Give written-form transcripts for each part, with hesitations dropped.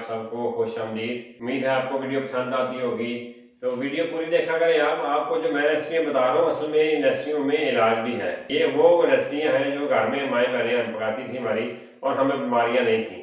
आप सबको खुशामदीद। उम्मीद है आपको वीडियो पसंद आती होगी, तो वीडियो पूरी देखा करें। आपको जो मैं रेसिपियाँ बता रहा हूँ, असल में इन रेसिपियों में इलाज भी है। ये वो रेसिपियाँ हैं जो घर में माएँ बहनें पकाती थी हमारी, और हमें बीमारियाँ नहीं थी।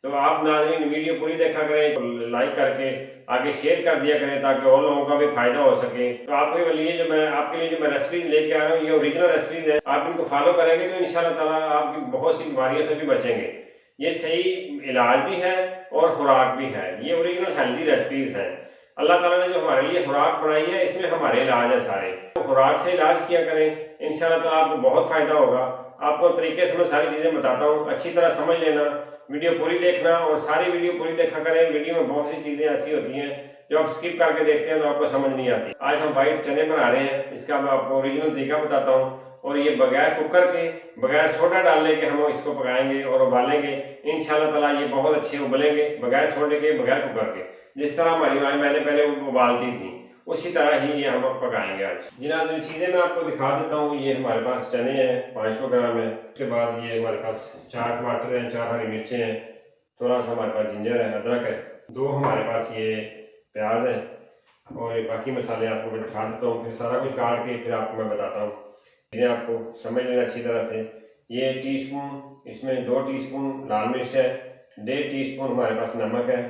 तो आप नाज़रीन वीडियो पूरी देखा करें, लाइक करके आगे शेयर कर दिया करें ताकि और लोगों का भी फायदा हो सके। तो आपके लिए जो मैं रेसिपीज लेके आ रहा हूँ, ये ओरिजिनल रेसिपीज है। आप इनको फॉलो करेंगे तो इंशाल्लाह ताला आपकी बहुत सी बीमारियों से भी बचेंगे। ये सही इलाज भी है और खुराक भी है। ये ओरिजिनल हेल्दी रेसिपीज हैं। अल्लाह ताला ने जो हमारे लिए खुराक बनाई है, इसमें हमारे इलाज है सारे। तो खुराक से इलाज किया करें, इंशाल्लाह ताला आपको बहुत फायदा होगा। आपको तरीके से मैं सारी चीज़ें बताता हूँ, अच्छी तरह समझ लेना, वीडियो पूरी देखना और सारी वीडियो पूरी देखा करें। वीडियो में बहुत सी चीज़ें ऐसी होती हैं जो आप स्किप करके देखते हैं तो आपको समझ नहीं आती। आज हम वाइट चने बना रहे हैं, इसका मैं आपको ओरिजिनल तरीका बताता हूँ। और ये बगैर कुकर के, बगैर सोडा डालने के हम इसको पकाएंगे और उबालेंगे। इंशाल्लाह ताला ये बहुत अच्छे उबलेंगे, बगैर सोडे के, बगैर कुकर के। जिस तरह हमारी माँ मैंने पहले उबालती थी, उसी तरह ही ये हम पकाएंगे आज। जिन चीज़ें मैं आपको दिखा देता हूँ। ये हमारे पास चने हैं 500 ग्राम है। उसके बाद ये हमारे पास 4 टमाटर हैं, 4 हरी मिर्चें हैं, थोड़ा सा हमारे पास जिंजर है, अदरक है, 2 हमारे पास ये प्याज है, और बाकी मसाले आपको मैं दिखा देता हूँ। फिर सारा कुछ काट के फिर आपको मैं बताता हूँ। चीज़ें आपको समझ लेना अच्छी तरह से। ये टीस्पून, इसमें 2 टीस्पून लाल मिर्च है, 1.5 टीस्पून हमारे पास नमक है,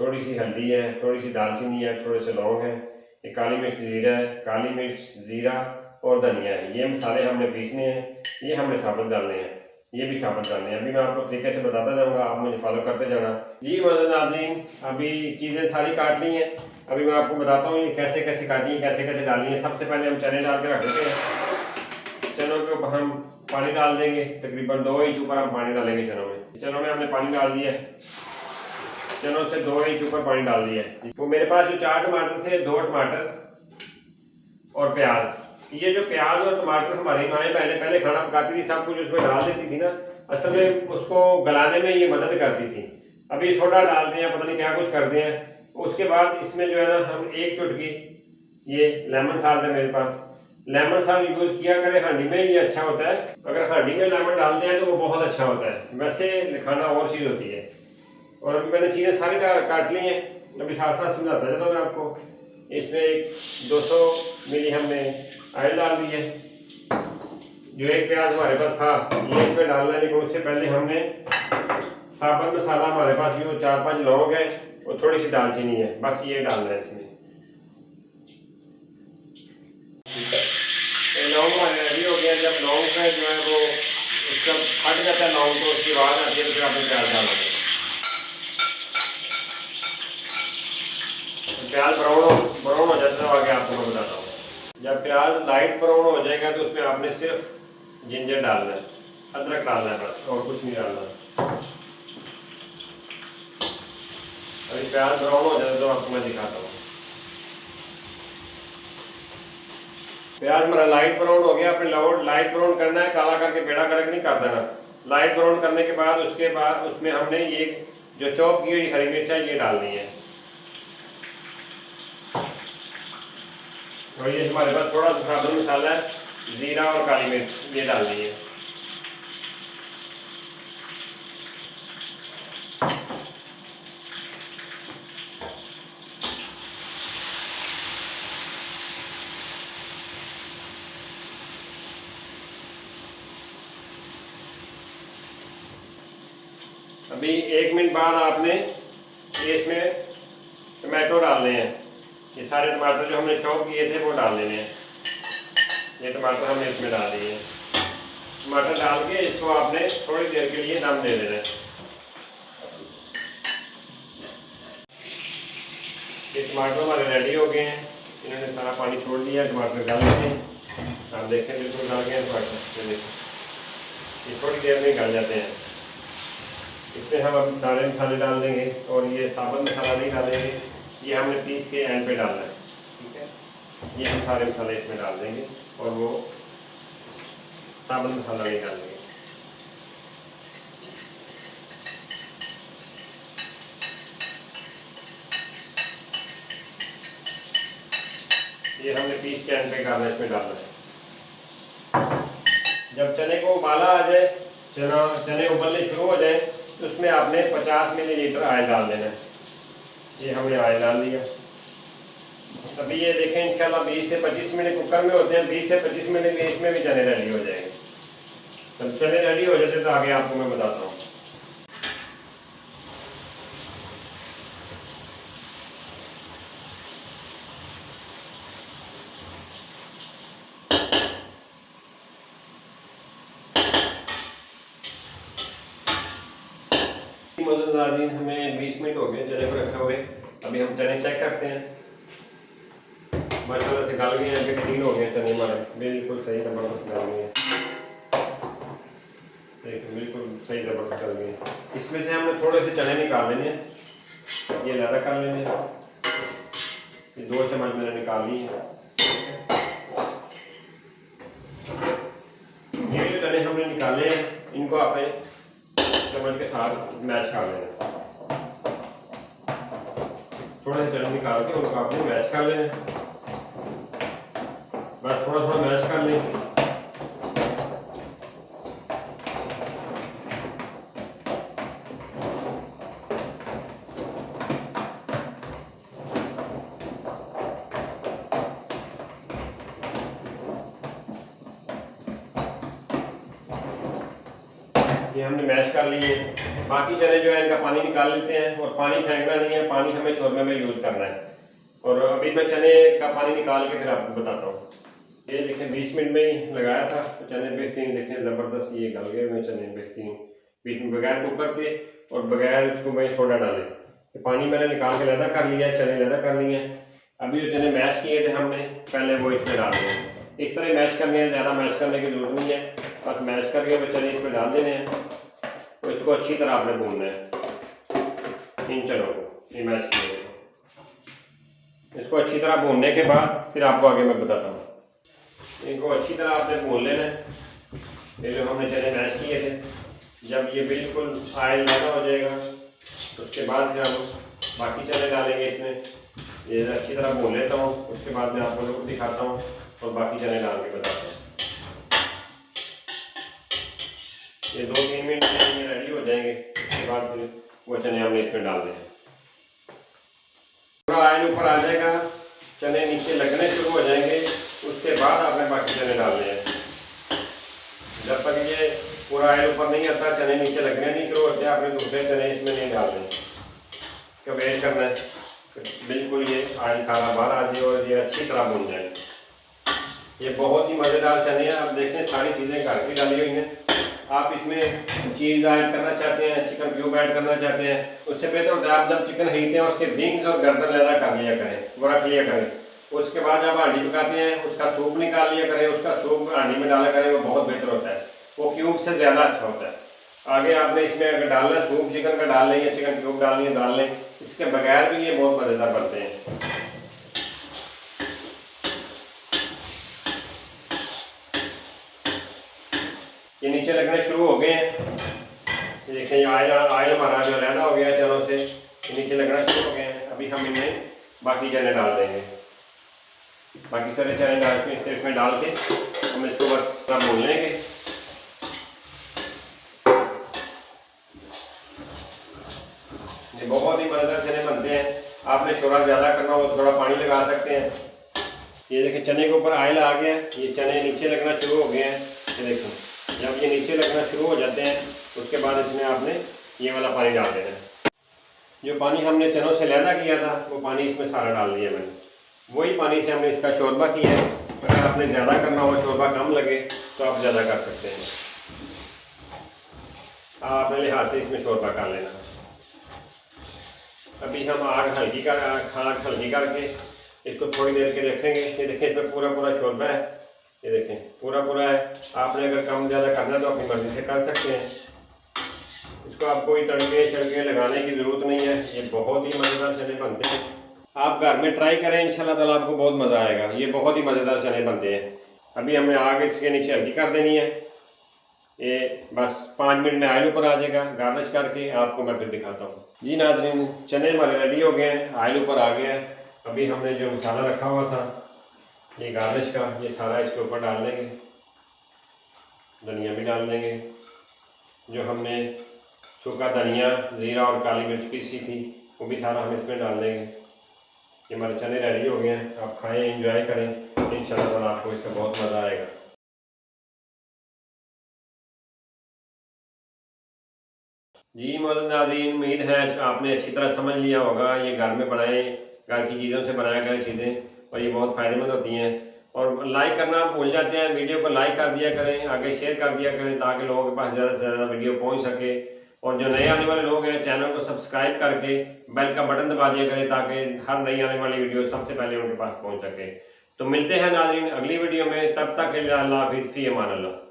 थोड़ी सी हल्दी है, थोड़ी सी दालचीनी है, थोड़े से लौंग है, ये काली मिर्च ज़ीरा है, काली मिर्च ज़ीरा और धनिया है। ये मसाले हमने पीसने हैं, ये हमने साबुत डालने हैं, ये भी साबुत डालने हैं। अभी मैं आपको तरीके से बताता जाऊँगा, आप मुझे फॉलो करते जाना। जी नाज़रीन, अभी चीज़ें सारी काट ली हैं। अभी मैं आपको बताता हूँ ये कैसे कैसे काटनी है, कैसे कैसे डालनी है। सबसे पहले हम चने डाल के रख देते हैं। चनों के ऊपर हम पानी डाल देंगे, तकरीबन 2 इंच ऊपर हम पानी डालेंगे चनों में। चनों में हमने पानी डाल दिया है, चनों से 2 इंच ऊपर पानी डाल दिया है। वो मेरे पास जो 4 टमाटर थे, 2 टमाटर और प्याज। ये जो प्याज और टमाटर हमारी माएँ पहले खाना पकाती थी, सब कुछ उसमें डाल देती थी ना, असल में उसको गलाने में ये मदद करती थी। अभी थोड़ा डाल दें, पता नहीं क्या कुछ कर दें। उसके बाद इसमें जो है ना, हम 1 चुटकी ये लेमन साल्ट है मेरे पास। लेमन साल्ट यूज किया करें हांडी में, ये अच्छा होता है। अगर हांडी में लेमन डालते हैं तो वो बहुत अच्छा होता है। वैसे खाना और चीज़ होती है। और अभी मैंने चीज़ें सारी काट ली हैं, अभी साथ साथ समझाता चलो मैं आपको। इसमें 200 मिली हमने ऑयल डाल दी है। जो एक प्याज हमारे पास था ये इसमें डालना है, लेकिन उससे पहले हमने साबुत मसाला हमारे पास जो 4-5 लौंग है और थोड़ी सी दालचीनी है, बस ये डालना है इसमें। लौंग हमारे रेडी हो गया। जब लौंग का जो है वो उसका फट जाता है लौंग, तो उसकी आवाज़ आती है, तो फिर आपने प्याज डाल देंगे। प्याज ब्राउन हो जाता है, आगे आपको मैं बताता हूँ। जब प्याज लाइट ब्राउन हो जाएगा तो उसमें आपने सिर्फ जिंजर डालना है, अदरक डालना है, बस और कुछ नहीं डालना। अभी प्याज ब्राउन हो जाए तो आपको मैं दिखाता हूँ। प्याज हमारा लाइट ब्राउन हो गया। अपने लाइट ब्राउन करना है, काला करके पेड़ा करके नहीं कर देना। लाइट ब्राउन करने के बाद उसके बाद उसमें हमने ये जो चॉप की हुई हरी मिर्च है ये डालनी है। और ये हमारे पास थोड़ा सा साबुत मसाला है, ज़ीरा और काली मिर्च ये डालनी है। अभी 1 मिनट बाद आपने ये इसमें टमाटो डालने हैं। ये सारे टमाटर जो हमने चॉप किए थे वो डाल लेने हैं। ये टमाटर हमने इसमें डाल दिए हैं। टमाटर डाल के इसको आपने थोड़ी देर के लिए दम दे देना है। ये टमाटर हमारे रेडी हो गए हैं, इन्होंने सारा पानी छोड़ दिया, टमाटर गल गए हैं। आप देखें बिल्कुल गल गए हैं टमाटर, ये थोड़ी देर में गल जाते हैं। इसमें हम अब सारे मसाले डाल देंगे, और ये साबुत मसाला नहीं डालेंगे, ये हमने पीस के एंड पे डालना है। ठीक है, ये हम सारे मसाले इसमें डाल देंगे और वो साबुत मसाला नहीं डालेंगे। ये हमने पीस के एंड पे डालना है, इसमें डालना है। जब चने को उबाला आ जाए, चने उबलने शुरू हो जाए, तो उसमें आपने 50 मिलीलीटर ऑयल डाल देना है। ये हमने ऑयल डाल दिया। अभी ये देखें इंशाल्लाह 20 से 25 मिनट कुकर में होते हैं, 20 से 25 मिनट में इसमें भी चने रेडी हो जाएंगे। जब चने रेडी हो जाते तो आगे आपको मैं बताता हूँ। मौजूद हमें 20 मिनट हो गए चने को रखे हुए। अभी हम चने चेक करते हैं। माशाल्लाह से गल गए हैं, बेहतरीन हो गए चने हमारे, बिल्कुल सही जबरदस्त गल गए हैं। देखिए बिल्कुल सही जबरदस्त गल गए हैं। इसमें से हमने थोड़े से चने निकाल लेने हैं, ये ज़्यादा कर लेने हैं। ये 2 चम्मच मैंने निकाल लिए हैं। ये जो चने हमने निकाले हैं इनको आपने चम्मच के साथ मैश कर लेना। थोड़े से चने निकाल के उनको आपने मैश कर लेना, बस थोड़ा थोड़ा मैश कर लें। ये हमने मैश कर लिए। बाकी चने जो है इनका पानी निकाल लेते हैं, और पानी फेंकना नहीं है, पानी हमें शोरमे में यूज़ करना है। और अभी मैं चने का पानी निकाल के फिर आपको बताता हूँ। ये देखें 20 मिनट में ही लगाया था तो चने बेहतरीन देखें ज़बरदस्त ये गल गए हुए चने बेहतरीन, बीच में बगैर कुकर के और बगैर इसको मैं सोडा डाले। तो पानी मैंने निकाल के लहदा कर लिया है, चने लहदा कर लिए हैं। अभी जो चने मैश किए थे हमने पहले वो इसमें डाल दिए। इस तरह मैश करने हैं, ज़्यादा मैश करने की जरूरत नहीं है, बस मैश करके वो चने इसमें डाल देने हैं। तो इसको अच्छी तरह आपने भूनना है इन चनों को, ये मैश किए को। इसको अच्छी तरह भूनने के बाद फिर आपको आगे मैं बताता हूँ। इनको अच्छी तरह आपने भून लेना है। ये जो हमने चने मैश किए थे, जब ये बिल्कुल ऑयल ज़्यादा हो जाएगा उसके बाद फिर हम बाकी चने डालेंगे इसमें। ये अच्छी तरह भून लेता हूँ, उसके बाद मैं आपको लोग दिखाता हूँ और बाकी चने डाल के बताता हूँ। ये 2-3 मिनट में ये रेडी हो जाएंगे। उसके बाद फिर वो चने हमने इसमें डाल दें। पूरा ऑयल ऊपर आ जाएगा, चने नीचे लगने शुरू हो जाएंगे, उसके बाद आपने बाकी चने डालने हैं। जब तक ये पूरा ऑयल ऊपर नहीं आता, चने नीचे लगने नहीं शुरू होते, आपने दूसरे चने इसमें नहीं डालने, इसका वेट करना है बिल्कुल ये ऑयल सारा बाहर आ जाए और ये अच्छी तरह भून जाए। ये बहुत ही मज़ेदार चने हैं। आप देखें सारी चीज़ें घर की डाली हुई हैं। आप इसमें चीज़ ऐड करना चाहते हैं, चिकन क्यूब ऐड करना चाहते हैं, उससे बेहतर होता है आप जब चिकन खरीदते हैं उसके विंग्स और गर्दन लहदा कर लिया करें, वो रख लिया करें। उसके बाद जब हांडी पकाते हैं उसका सूप निकाल लिया करें, उसका सूप हांडी में डाला करें, वो बहुत बेहतर होता है, वो क्यूब से ज़्यादा अच्छा होता है। आगे आपने इसमें अगर डालना है सूप चिकन का डाल लें या चिकन क्यूब डालनी है डाल लें, इसके बगैर भी ये बहुत मज़ेदार बनते हैं। ये नीचे लगने शुरू हो गए हैं, देखें ये ऑयल हमारा जो लहदा हो गया है चनों से, ये नीचे लगना शुरू हो गए हैं। अभी हम इनमें बाकी चने डाल देंगे। बाकी सारे चने डाल के इसमें डाल के हम इसको बस थोड़ा भून लेंगे। ये बहुत ही मज़ेदार चने बनते हैं। आपने शोरबा ज़्यादा करना हो तो थोड़ा पानी लगा सकते हैं। ये देखें चने के ऊपर ऑयल आ गया, ये चने नीचे लगना शुरू हो गए हैं। ये देखें जब ये नीचे लगना शुरू हो जाते हैं उसके बाद इसमें आपने ये वाला पानी डाल देना है। जो पानी हमने चनों से लहदा किया था वो पानी इसमें सारा डाल दिया मैंने, वही पानी से हमने इसका शोरबा किया है। अगर आपने ज़्यादा करना हो, शोरबा कम लगे तो आप ज़्यादा कर सकते हैं। आप अपने लिहाज से इसमें शोरबा कर लेना। अभी हम आग हल्की करके इसको थोड़ी देर के रखेंगे। ये देखें इसमें पूरा शोरबा है, ये देखें पूरा है। आपने अगर कम ज़्यादा करना तो अपनी मर्ज़ी से कर सकते हैं। इसको आप कोई तड़के लगाने की ज़रूरत नहीं है। ये बहुत ही मज़ेदार चने बनते हैं, आप घर में ट्राई करें, इंशाल्लाह ताला आपको बहुत मज़ा आएगा। ये बहुत ही मज़ेदार चने बनते हैं। अभी हमने आग इसके नीचे हल्की कर देनी है। ये बस 5 मिनट में ऑयल ऊपर आ जाएगा। गार्निश करके आपको मैं फिर दिखाता हूँ। जी नाज़रीन, चने हमारे रेडी हो गए हैं, ऑयल ऊपर आ गया है। अभी हमने जो मसाला रखा हुआ था ये गार्निश का, ये सारा इसके ऊपर डाल देंगे। धनिया भी डाल देंगे, जो हमने सूखा धनिया, ज़ीरा और काली मिर्च पीसी थी वो भी सारा हम इसमें डाल देंगे। ये हमारे चने रेडी हो गए हैं, आप खाएं, एंजॉय करें, इंशाल्लाह आपको इसका बहुत मज़ा आएगा। जी मौजूद नाज़रीन, उम्मीद है आपने अच्छी तरह समझ लिया होगा। ये घर में बनाएं, घर की चीज़ों से बनाया करें चीज़ें, और ये बहुत फ़ायदेमंद होती हैं। और लाइक करना भूल जाते हैं, वीडियो को लाइक कर दिया करें, आगे शेयर कर दिया करें, ताकि लोगों के पास ज़्यादा से ज़्यादा वीडियो पहुंच सके। और जो नए आने वाले लोग हैं, चैनल को सब्सक्राइब करके बेल का बटन दबा दिया करें, ताकि हर नई आने वाली वीडियो सबसे पहले उनके पास पहुँच सके। तो मिलते हैं नाज़रीन अगली वीडियो में, तब तक अल्लाह हाफ़िज़, फ़ी अमान अल्लाह।